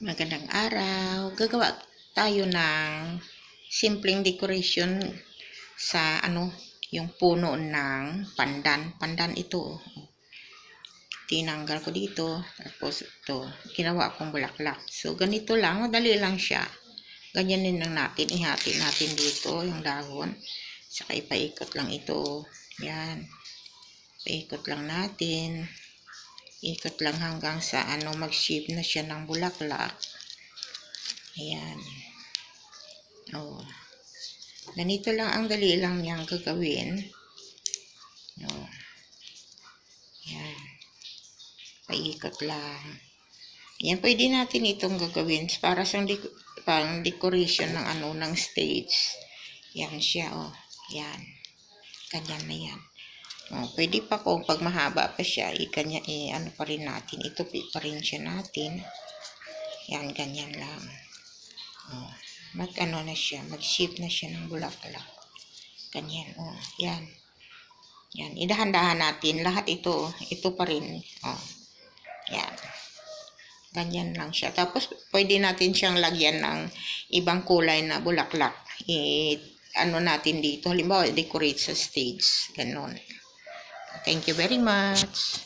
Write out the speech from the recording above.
Magandang araw. Gagawa tayo ng simpleng decoration sa yung puno ng pandan. Pandan ito. Tinanggal ko dito. Tapos ito, ginawa kong bulaklak. So, ganito lang. Madali lang siya. Ganyanin lang natin. Ihati natin dito yung dahon. Saka ipaikot lang ito. Yan. Paikot lang natin. Ikot lang hanggang sa mag-shape na siya ng bulaklak. Ayan. Oh. Ganito lang ang dali lang niyang gagawin. Oh. Ayan. Paikot lang. Ayan, pwede natin itong gagawin para sa pang decoration ng ng stage. Yan siya, oh. Yan. Ganyan na yan. Oh, pwede pa kung pag mahaba pa siya, pa rin natin. Itupi pa rin siya natin. Yan, ganyan lang. Oh, na siya, mag-shape na siya ng bulaklak. Ganyan, oh, yan. Yan, idahan-dahan natin. Lahat ito pa rin. Oh, yan. Ganyan lang siya. Tapos, pwede natin siyang lagyan ng ibang kulay na bulaklak. Natin dito. Halimbawa, decorate sa stage. Ganon. Thank you very much.